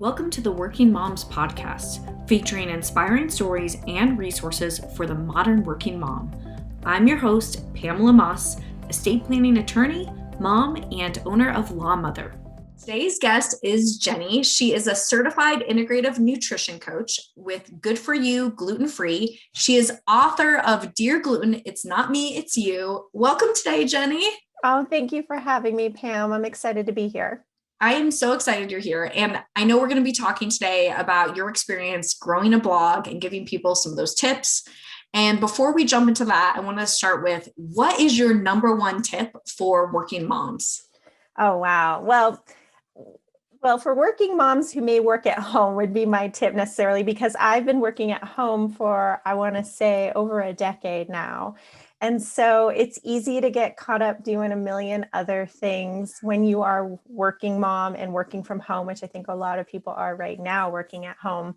Welcome to the Working Moms Podcast, featuring inspiring stories and resources for the modern working mom. I'm your host, Pamela Moss, estate planning attorney, mom, and owner of Law Mother. Today's guest is Jenny. She is a certified integrative nutrition coach with Good For You Gluten-Free. She is author of Dear Gluten, It's Not Me, It's You. Welcome today, Jenny. Oh, thank you for having me, Pam. I'm excited to be here. I am so excited you're here. And I know we're going to be talking today about your experience growing a blog and giving people some of those tips. And before we jump into that, I want to start with, what is your number one tip for working moms? Oh, wow. Well, for working moms who may work at home would be my tip necessarily, because I've been working at home for, I want to say, over a decade now. And so it's easy to get caught up doing a million other things when you are working mom and working from home, which I think a lot of people are right now working at home.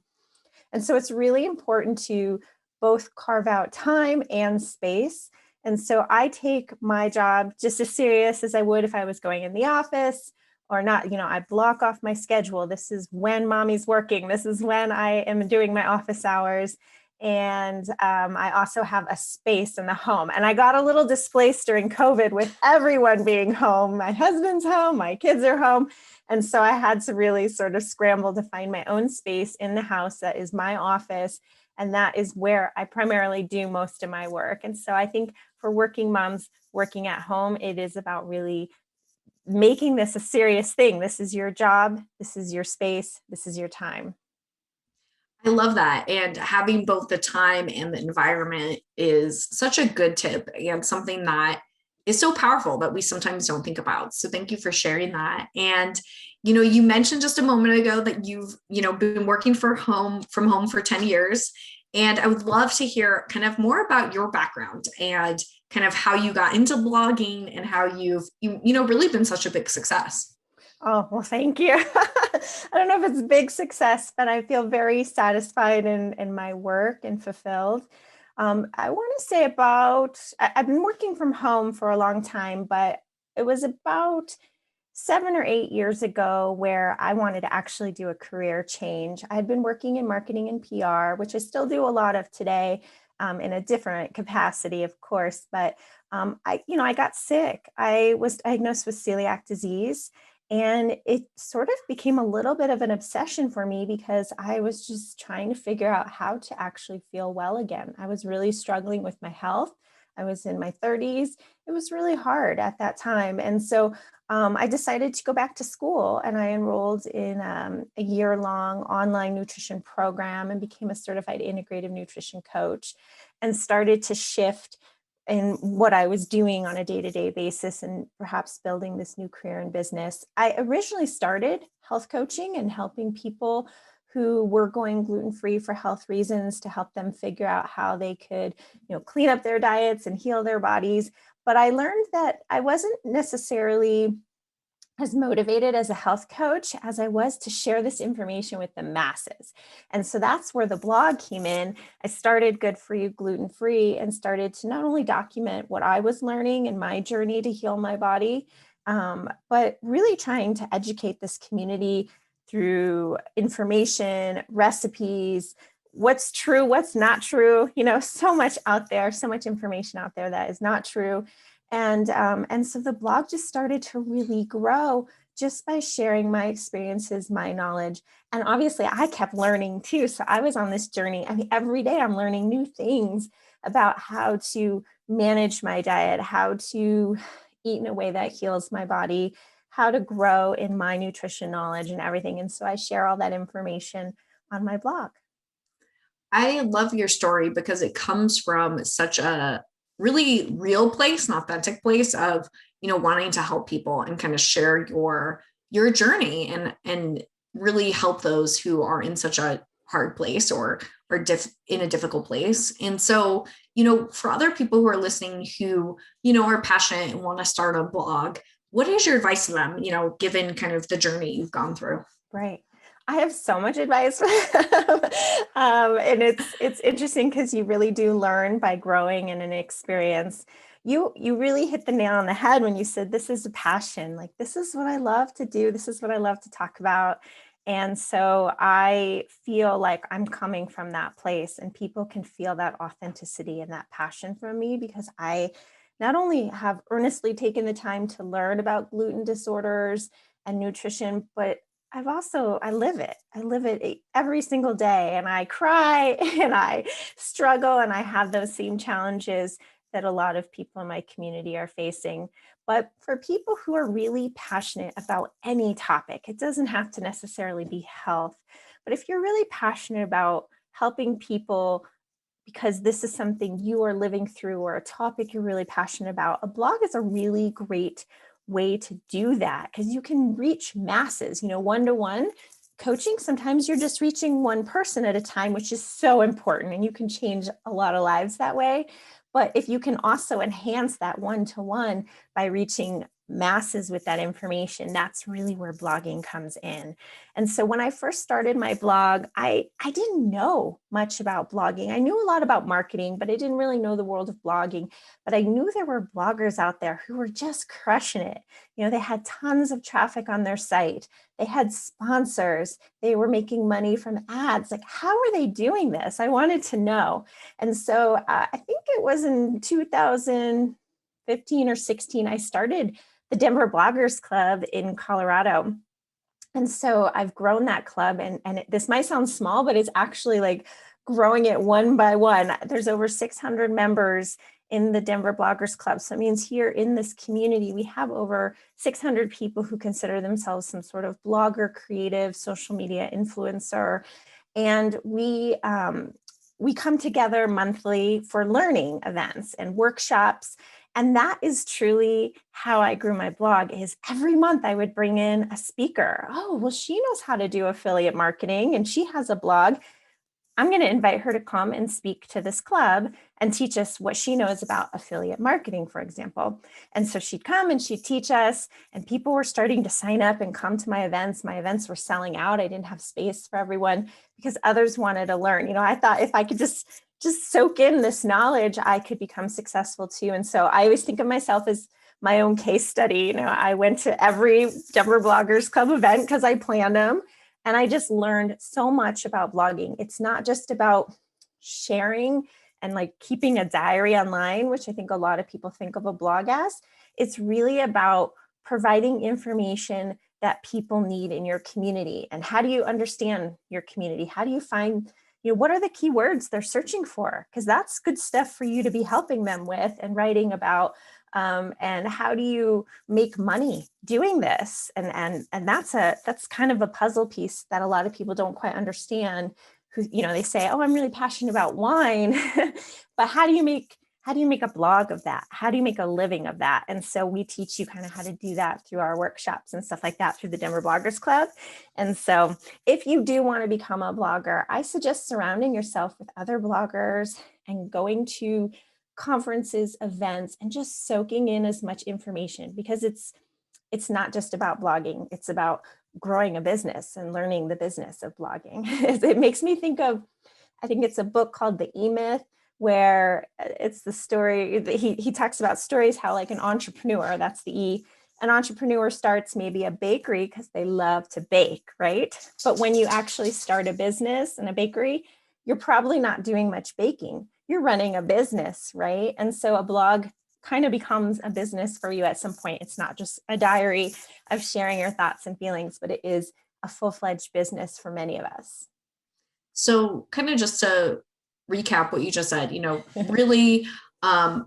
And so it's really important to both carve out time and space. And so I take my job just as serious as I would if I was going in the office or not. I block off my schedule. This is when mommy's working. This is when I am doing my office hours. And I also have a space in the home. And I got a little displaced during COVID with everyone being home. My husband's home, my kids are home. And so I had to really sort of scramble to find my own space in the house that is my office. And that is where I primarily do most of my work. And so I think for working moms working at home, it is about really making this a serious thing. This is your job. This is your space. This is your time. I love that. And having both the time and the environment is such a good tip and something that is so powerful that we sometimes don't think about. So thank you for sharing that. And, you mentioned just a moment ago that you've, been working from home for 10 years. And I would love to hear kind of more about your background and kind of how you got into blogging and how you've really been such a big success. Oh, well, thank you. I don't know if it's big success, but I feel very satisfied in my work and fulfilled. I want to say I've been working from home for a long time, but it was about 7 or 8 years ago where I wanted to actually do a career change. I had been working in marketing and PR, which I still do a lot of today, in a different capacity, of course. But I got sick. I was diagnosed with celiac disease. And it sort of became a little bit of an obsession for me because I was just trying to figure out how to actually feel well again. I was really struggling with my health. I was in my 30s. It was really hard at that time. And so I decided to go back to school, and I enrolled in a year-long online nutrition program and became a certified integrative nutrition coach and started to shift in what I was doing on a day-to-day basis and perhaps building this new career in business. I originally started health coaching and helping people who were going gluten-free for health reasons to help them figure out how they could, clean up their diets and heal their bodies. But I learned that I wasn't necessarily as motivated as a health coach as I was to share this information with the masses. And so that's where the blog came in. I started Good For You Gluten-Free and started to not only document what I was learning in my journey to heal my body, but really trying to educate this community through information, recipes, what's true, what's not true, so much out there, so much information out there that is not true. And so the blog just started to really grow just by sharing my experiences, my knowledge. And obviously I kept learning too. So I was on this journey. I mean, every day I'm learning new things about how to manage my diet, how to eat in a way that heals my body, how to grow in my nutrition knowledge and everything. And so I share all that information on my blog. I love your story because it comes from such a really real place, an authentic place of, wanting to help people and kind of share your journey and really help those who are in such a hard place or in a difficult place. And so, for other people who are listening who, are passionate and want to start a blog, what is your advice to them, given kind of the journey you've gone through? Right. I have so much advice for them. And it's interesting because you really do learn by growing in an experience. You really hit the nail on the head when you said this is a passion. Like, this is what I love to do. This is what I love to talk about. And so I feel like I'm coming from that place, and people can feel that authenticity and that passion from me because I not only have earnestly taken the time to learn about gluten disorders and nutrition, but I live it. I live it every single day, and I cry and I struggle and I have those same challenges that a lot of people in my community are facing. But for people who are really passionate about any topic, it doesn't have to necessarily be health. But if you're really passionate about helping people because this is something you are living through or a topic you're really passionate about, a blog is a really great way to do that because you can reach masses, one-to-one coaching. Sometimes you're just reaching one person at a time, which is so important, and you can change a lot of lives that way. But if you can also enhance that one-to-one by reaching masses with that information, that's really where blogging comes in. And so when I first started my blog, I didn't know much about blogging. I knew a lot about marketing, but I didn't really know the world of blogging. But I knew there were bloggers out there who were just crushing it. They had tons of traffic on their site. They had sponsors. They were making money from ads. Like, how are they doing this? I wanted to know. And so I think it was in 2015 or 16, I started the Denver Bloggers Club in Colorado. And so I've grown that club, and this might sound small, but it's actually like growing it one by one. There's over 600 members in the Denver Bloggers Club. So it means here in this community, we have over 600 people who consider themselves some sort of blogger, creative, social media influencer. And we come together monthly for learning events and workshops. And that is truly how I grew my blog. Is every month I would bring in a speaker. Oh, well, she knows how to do affiliate marketing and she has a blog. I'm going to invite her to come and speak to this club and teach us what she knows about affiliate marketing, for example. And so she'd come and she'd teach us, and people were starting to sign up and come to my events. My events were selling out. I didn't have space for everyone because others wanted to learn. I thought if I could just soak in this knowledge, I could become successful too. And so I always think of myself as my own case study. I went to every Denver Bloggers Club event because I planned them. And I just learned so much about blogging. It's not just about sharing and like keeping a diary online, which I think a lot of people think of a blog as. It's really about providing information that people need in your community. And how do you understand your community? How do you find, what are the keywords they're searching for? Because that's good stuff for you to be helping them with and writing about. And how do you make money doing this? And that's kind of a puzzle piece that a lot of people don't quite understand. Who they say, oh, I'm really passionate about wine, but how do you make a blog of that? How do you make a living of that? And so we teach you kind of how to do that through our workshops and stuff like that through the Denver Bloggers Club. And so if you do want to become a blogger, I suggest surrounding yourself with other bloggers and going to conferences, events, and just soaking in as much information, because it's not just about blogging. It's about growing a business and learning the business of blogging. It makes me think of, I think it's a book called The E-Myth, where it's the story, he talks about stories, how like an entrepreneur, that's the E, an entrepreneur starts maybe a bakery because they love to bake, right? But when you actually start a business and a bakery, you're probably not doing much baking. You're running a business, right? And so a blog kind of becomes a business for you at some point. It's not just a diary of sharing your thoughts and feelings, but it is a full-fledged business for many of us. So kind of just to recap what you just said, really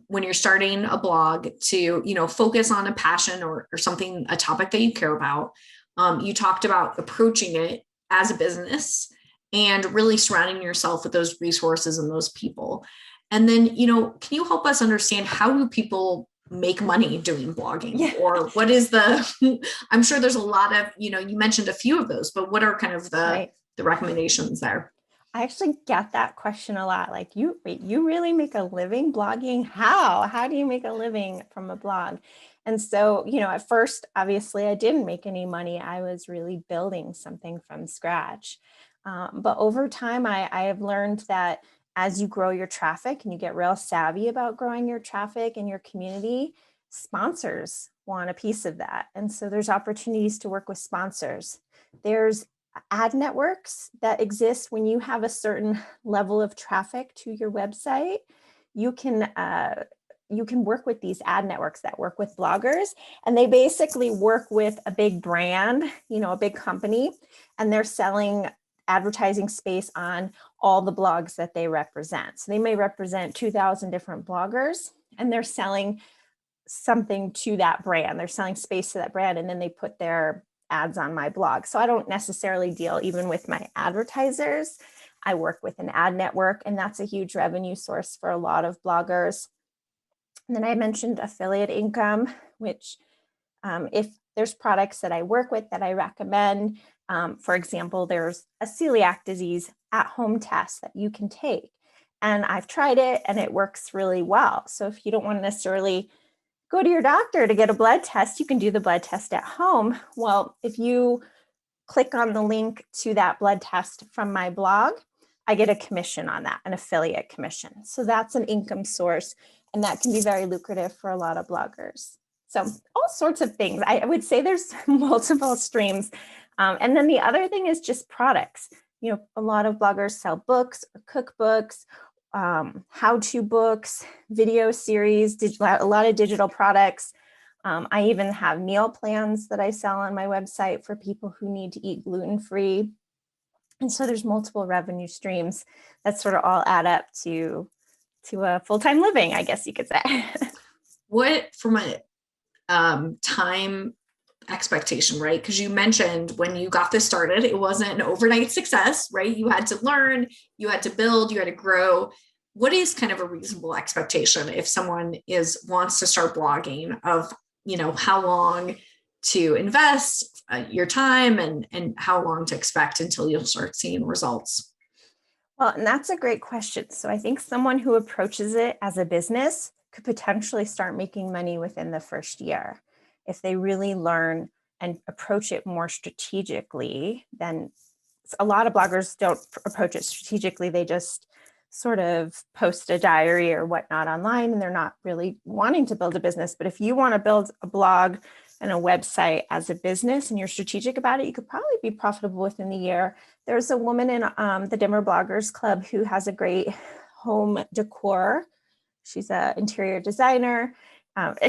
when you're starting a blog to, focus on a passion or something, a topic that you care about. You talked about approaching it as a business and really surrounding yourself with those resources and those people. And then, can you help us understand how do people make money doing blogging? Yeah. Or what is I'm sure there's a lot of, you mentioned a few of those, but what are kind of the recommendations there? I actually get that question a lot. Like, you really make a living blogging? How do you make a living from a blog? And so, at first, obviously, I didn't make any money. I was really building something from scratch. But over time, I have learned that as you grow your traffic and you get real savvy about growing your traffic and your community, sponsors want a piece of that. And so there's opportunities to work with sponsors. There's ad networks that exist when you have a certain level of traffic to your website. You can work with these ad networks that work with bloggers, and they basically work with a big brand, a big company, and they're selling advertising space on all the blogs that they represent. So they may represent 2,000 different bloggers, and they're selling something to that brand. They're selling space to that brand, and then they put their ads on my blog. So I don't necessarily deal even with my advertisers. I work with an ad network, and that's a huge revenue source for a lot of bloggers. And then I mentioned affiliate income, which if there's products that I work with that I recommend, for example, there's a celiac disease at-home test that you can take. And I've tried it and it works really well. So if you don't want to necessarily go to your doctor to get a blood test, you can do the blood test at home. Well, if you click on the link to that blood test from my blog, I get a commission on that, an affiliate commission. So that's an income source, and that can be very lucrative for a lot of bloggers. So all sorts of things. I would say there's multiple streams. And then the other thing is just products. A lot of bloggers sell books or cookbooks, how-to books, video series, a lot of digital products. I even have meal plans that I sell on my website for people who need to eat gluten-free. And so there's multiple revenue streams that sort of all add up to a full-time living, I guess you could say. What, from a time expectation, right? Because you mentioned when you got this started, it wasn't an overnight success, right? You had to learn, you had to build, you had to grow. What is kind of a reasonable expectation if someone wants to start blogging of, how long to invest your time and how long to expect until you'll start seeing results? Well, and that's a great question. So I think someone who approaches it as a business could potentially start making money within the first year. If they really learn and approach it more strategically, then a lot of bloggers don't approach it strategically. They just sort of post a diary or whatnot online, and they're not really wanting to build a business. But if you want to build a blog and a website as a business and you're strategic about it, you could probably be profitable within the year. There's a woman in the Dimmer Bloggers Club who has a great home decor. She's an interior designer.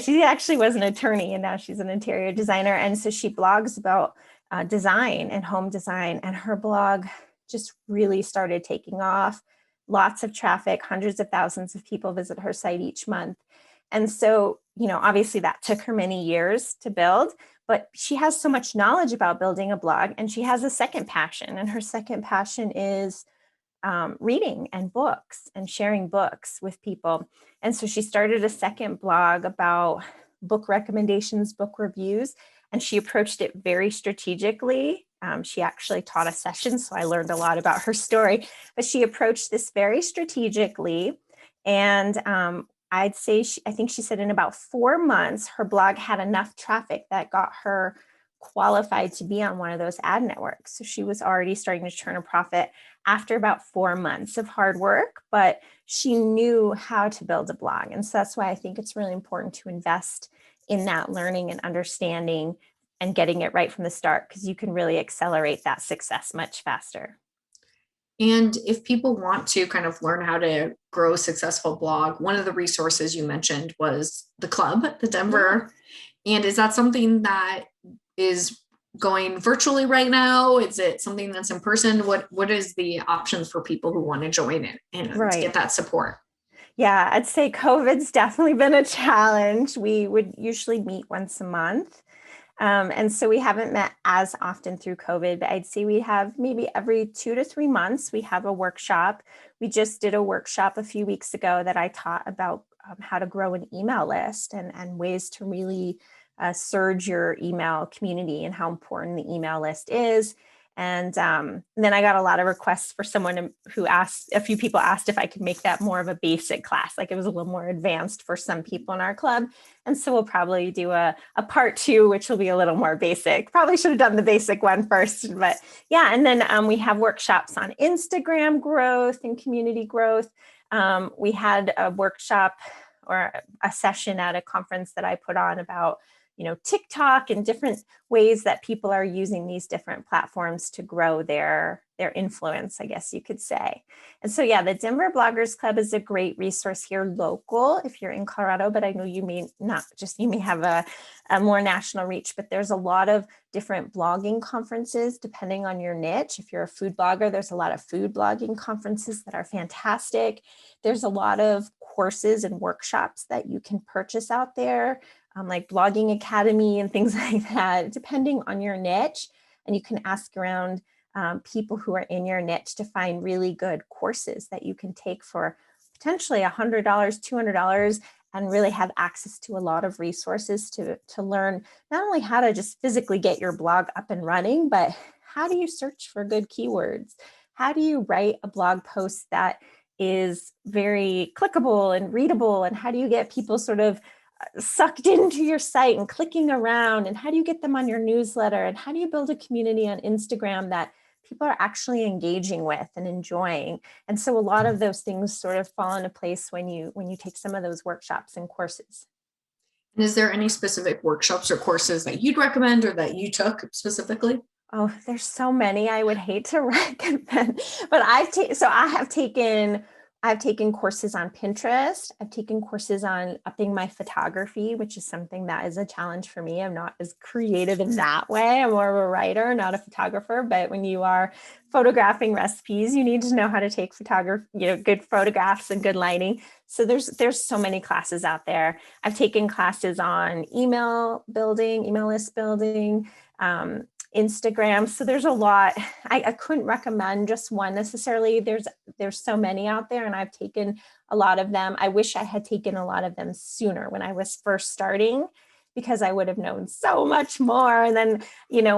She actually was an attorney, and now she's an interior designer. And so she blogs about design and home design. And her blog just really started taking off. Lots of traffic, hundreds of thousands of people visit her site each month. And so, obviously that took her many years to build, but she has so much knowledge about building a blog, and she has a second passion. And her second passion is reading and books and sharing books with people. And so she started a second blog about book recommendations, book reviews, and she approached it very strategically. She actually taught a session, so I learned a lot about her story, but she approached this very strategically. And I'd say, I think she said in about 4 months, her blog had enough traffic that got her qualified to be on one of those ad networks. So she was already starting to turn a profit after about 4 months of hard work, but she knew how to build a blog. And so that's why I think it's really important to invest in that learning and understanding and getting it right from the start, because you can really accelerate that success much faster. And if people want to kind of learn how to grow a successful blog, one of the resources you mentioned was the club, the Denver. Yeah. And is that something that is going virtually right now? Is it something that's in person? What is the options for people who want to join it and get that support? Yeah, I'd say COVID's definitely been a challenge. We would usually meet once a month. And so we haven't met as often through COVID, but I'd say we have maybe every 2 to 3 months, we have a workshop. We just did a workshop a few weeks ago that I taught about how to grow an email list and ways to really surge your email community and how important the email list is. And then I got a lot of requests for someone who asked, a few people asked if I could make that more of a basic class, like it was a little more advanced for some people in our club. And so we'll probably do a part 2, which will be a little more basic. Probably should have done the basic one first, but yeah. And then we have workshops on Instagram growth and community growth. We had a workshop or a session at a conference that I put on about TikTok and different ways that people are using these different platforms to grow their influence, I guess you could say. And so, yeah, the Denver Bloggers Club is a great resource here local if you're in Colorado, but I know you may not just, you may have a more national reach, but there's a lot of different blogging conferences depending on your niche. If you're a food blogger, there's a lot of food blogging conferences that are fantastic. There's a lot of courses and workshops that you can purchase out there, like Blogging Academy and things like that, depending on your niche. And you can ask around people who are in your niche to find really good courses that you can take for potentially $100, $200, and really have access to a lot of resources to learn not only how to just physically get your blog up and running, but how do you search for good keywords? How do you write a blog post that is very clickable and readable? And how do you get people sort of sucked into your site and clicking around? And how do you get them on your newsletter? And how do you build a community on Instagram that people are actually engaging with and enjoying? And so a lot of those things sort of fall into place when you take some of those workshops and courses. And is there any specific workshops or courses that you'd recommend or that you took specifically? Oh, there's so many I would hate to recommend, but I've taken courses on Pinterest. I've taken courses on upping my photography, which is something that is a challenge for me. I'm not as creative in that way. I'm more of a writer, not a photographer. But when you are photographing recipes, you need to know how to take good photographs and good lighting. So there's so many classes out there. I've taken classes on email building, email list building, Instagram. So there's a lot. I couldn't recommend just one necessarily. There's so many out there, and I've taken a lot of them. I wish I had taken a lot of them sooner when I was first starting, because I would have known so much more. And then,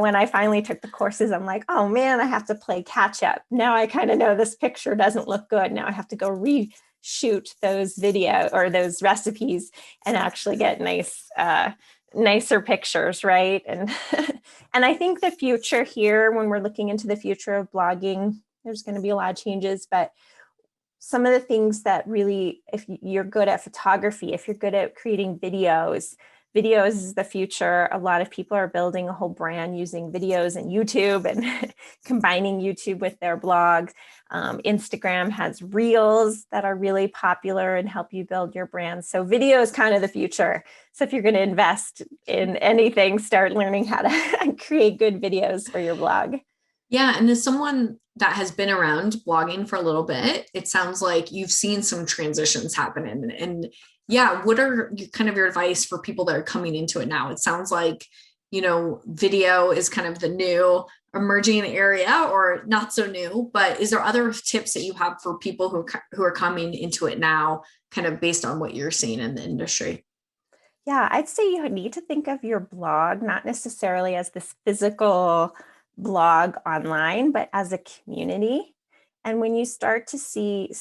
when I finally took the courses, I'm like, oh man, I have to play catch up. Now I kind of know this picture doesn't look good. Now I have to go reshoot those video or those recipes and actually get nicer pictures, right? And and I think the future here, when we're looking into the future of blogging, there's going to be a lot of changes, but some of the things that really, if you're good at photography, if you're good at creating videos is the future. A lot of people are building a whole brand using videos and YouTube and combining YouTube with their blogs. Instagram has reels that are really popular and help you build your brand. So video is kind of the future. So if you're going to invest in anything, start learning how to create good videos for your blog. Yeah. And as someone that has been around blogging for a little bit, it sounds like you've seen some transitions happen. And yeah, what are kind of your advice for people that are coming into it now? It sounds like, video is kind of the new emerging area, or not so new, but is there other tips that you have for people who are coming into it now, kind of based on what you're seeing in the industry? Yeah, I'd say you need to think of your blog not necessarily as this physical blog online, but as a community. And when you start to see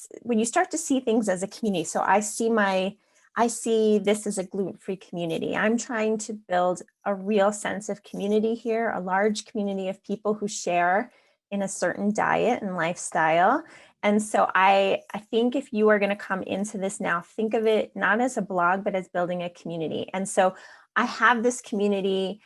things as a community, so I see this as a gluten-free community. I'm trying to build a real sense of community here, a large community of people who share in a certain diet and lifestyle. And so I think if you are going to come into this now, think of it not as a blog, but as building a community. And so I have this community.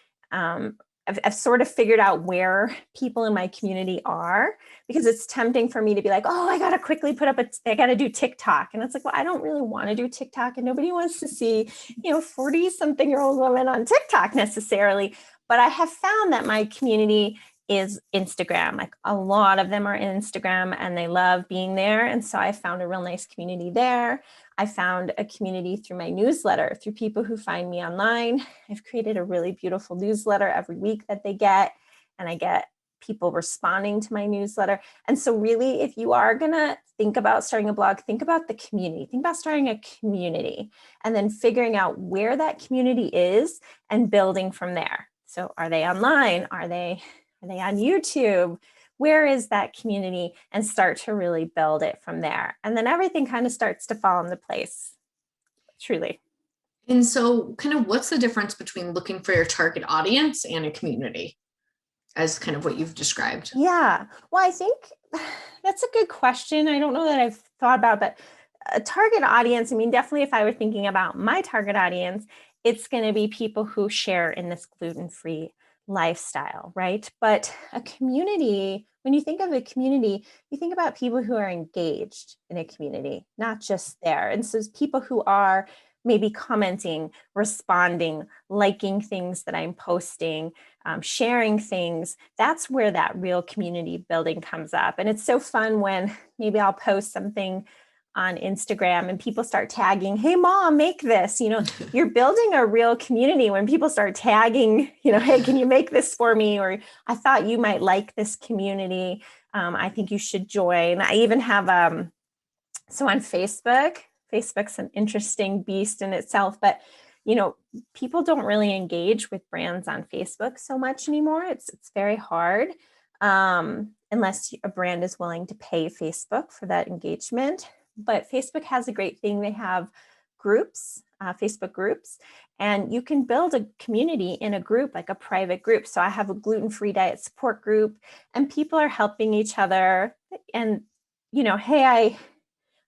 I've sort of figured out where people in my community are, because it's tempting for me to be like, oh, I got to quickly I got to do TikTok. And it's like, well, I don't really want to do TikTok, and nobody wants to see, 40 something year old women on TikTok necessarily. But I have found that my community is Instagram. Like, a lot of them are in Instagram and they love being there. And so I found a real nice community there. I found a community through my newsletter, through people who find me online. I've created a really beautiful newsletter every week that they get, and I get people responding to my newsletter. And so really, if you are going to think about starting a blog, think about the community, think about starting a community, and then figuring out where that community is and building from there. So are they online? Are they on YouTube? Where is that community? And start to really build it from there. And then everything kind of starts to fall into place, truly. And so, kind of, what's the difference between looking for your target audience and a community, as kind of what you've described? Yeah. Well, I think that's a good question. I don't know that I've thought about, but a target audience, I mean, definitely if I were thinking about my target audience, it's going to be people who share in this gluten-free lifestyle, right? But a community, when you think of a community, you think about people who are engaged in a community, not just there. And so people who are maybe commenting, responding, liking things that I'm posting, sharing things. That's where that real community building comes up. And it's so fun when maybe I'll post something on Instagram and people start tagging, hey mom, make this. You're building a real community when people start tagging, hey, can you make this for me? Or I thought you might like this community. I think you should join. I even have, so on Facebook's an interesting beast in itself, but people don't really engage with brands on Facebook so much anymore. It's very hard, unless a brand is willing to pay Facebook for that engagement. But Facebook has a great thing. They have groups, Facebook groups, and you can build a community in a group, like a private group. So I have a gluten-free diet support group, and people are helping each other. And, hey,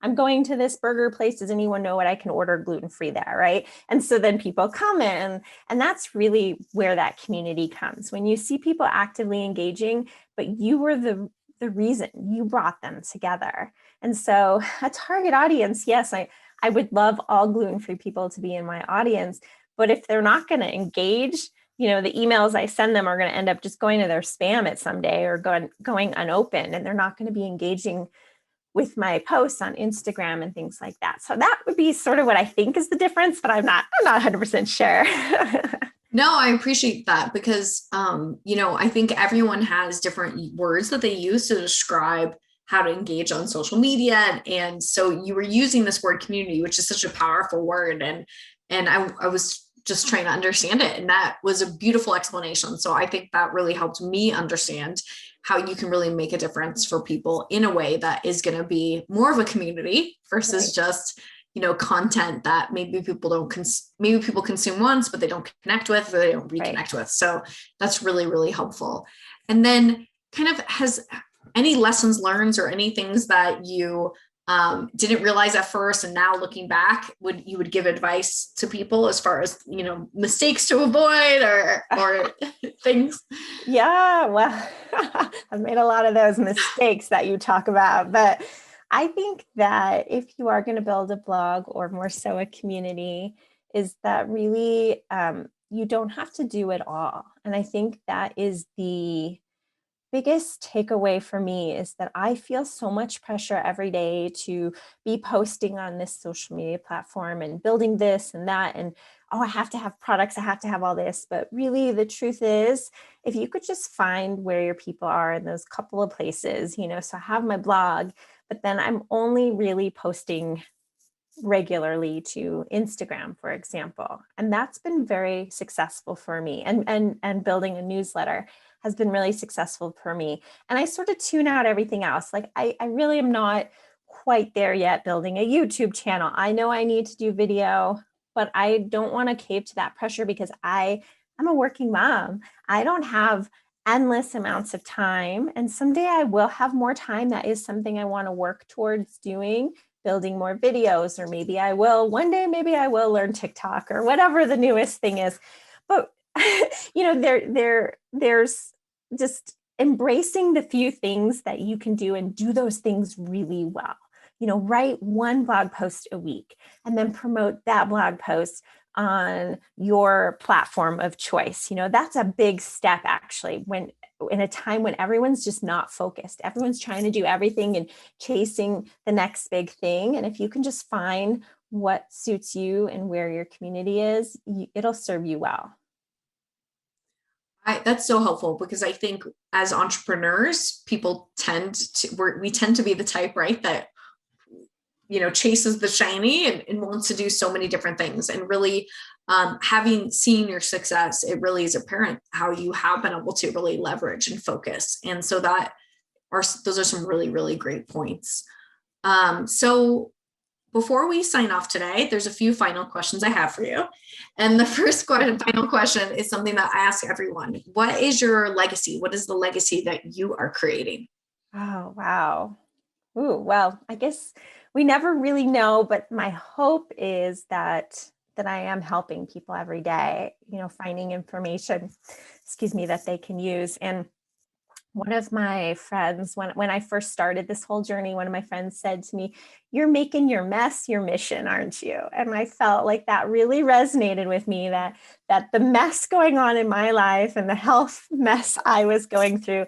I'm going to this burger place. Does anyone know what I can order gluten-free there, right? And so then people come in, and that's really where that community comes. When you see people actively engaging, but you were the reason, you brought them together. And so a target audience, yes, I would love all gluten-free people to be in my audience, but if they're not going to engage, the emails I send them are going to end up just going to their spam at some day or going unopened, and they're not going to be engaging with my posts on Instagram and things like that. So that would be sort of what I think is the difference, but I'm not 100% sure. No, I appreciate that because, I think everyone has different words that they use to describe how to engage on social media. And so you were using this word community, which is such a powerful word. And I was just trying to understand it. And that was a beautiful explanation. So I think that really helped me understand how you can really make a difference for people in a way that is going to be more of a community versus Right. just, content that maybe people maybe people consume once, but they don't connect with, or they don't reconnect Right. with. So that's really, really helpful. And then kind of has any lessons learned or any things that you didn't realize at first, and now looking back, you would give advice to people as far as mistakes to avoid or things? Yeah, well, I've made a lot of those mistakes that you talk about, but I think that if you are going to build a blog or more so a community, is that really you don't have to do it all. And I think that is the biggest takeaway for me, is that I feel so much pressure every day to be posting on this social media platform and building this and that. And, oh, I have to have products, I have to have all this. But really, the truth is, if you could just find where your people are in those couple of places, so I have my blog, but then I'm only really posting regularly to Instagram, for example. And that's been very successful for me. And building a newsletter has been really successful for me. And I sort of tune out everything else. Like I really am not quite there yet building a YouTube channel. I know I need to do video, but I don't want to cave to that pressure because I'm a working mom. I don't have endless amounts of time. And someday I will have more time. That is something I want to work towards doing, building more videos, or maybe I will one day, maybe I will learn TikTok or whatever the newest thing is. But there's just embracing the few things that you can do and do those things really well. Write one blog post a week and then promote that blog post on your platform of choice. That's a big step, actually, when in a time when everyone's just not focused. Everyone's trying to do everything and chasing the next big thing. And if you can just find what suits you and where your community is, it'll serve you well. That's so helpful because I think as entrepreneurs, we tend to be the type, right, that chases the shiny and wants to do so many different things. And really, having seen your success, it really is apparent how you have been able to really leverage and focus. And so those are some really, really great points. So before we sign off today, there's a few final questions I have for you. And the first final question is something that I ask everyone. What is your legacy? What is the legacy that you are creating? Oh, wow. Ooh, well, I guess we never really know, but my hope is that that I am helping people every day, finding information, that they can use. And one of my friends, when I first started this whole journey, one of my friends said to me, "You're making your mess your mission, aren't you?" And I felt like that really resonated with me, that the mess going on in my life and the health mess I was going through,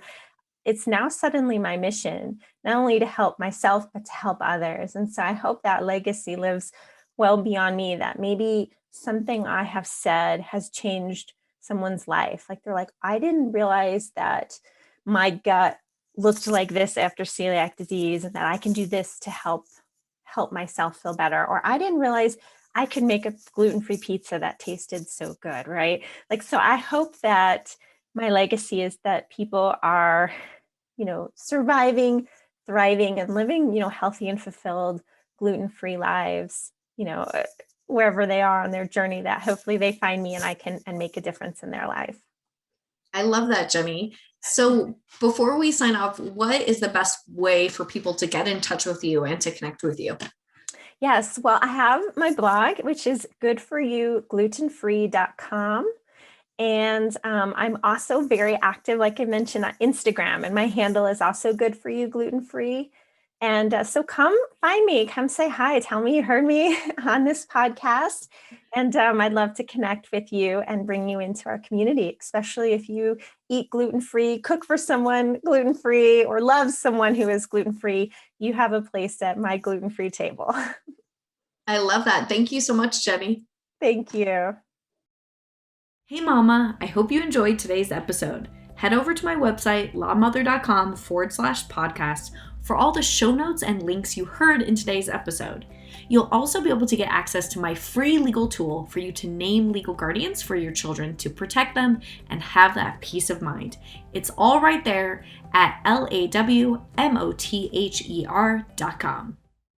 it's now suddenly my mission, not only to help myself, but to help others. And so I hope that legacy lives well beyond me, that maybe something I have said has changed someone's life. Like they're like, I didn't realize that my gut looked like this after celiac disease, and that I can do this to help myself feel better. Or I didn't realize I could make a gluten-free pizza that tasted so good, right? Like, so I hope that my legacy is that people are, surviving, thriving, and living, healthy and fulfilled gluten-free lives, wherever they are on their journey, that hopefully they find me and I can and make a difference in their life. I love that, Jenny. So before we sign off, what is the best way for people to get in touch with you and to connect with you? Yes, well, I have my blog, which is goodforyouglutenfree.com. And I'm also very active, like I mentioned, on Instagram, and my handle is also Good For You Gluten Free. And so come find me, come say hi, tell me you heard me on this podcast. And I'd love to connect with you and bring you into our community, especially if you eat gluten free, cook for someone gluten free, or love someone who is gluten free. You have a place at my gluten free table. I love that. Thank you so much, Jenny. Thank you. Hey, Mama. I hope you enjoyed today's episode. Head over to my website, lawmother.com/podcast, for all the show notes and links you heard in today's episode. You'll also be able to get access to my free legal tool for you to name legal guardians for your children to protect them and have that peace of mind. It's all right there at lawmother.com.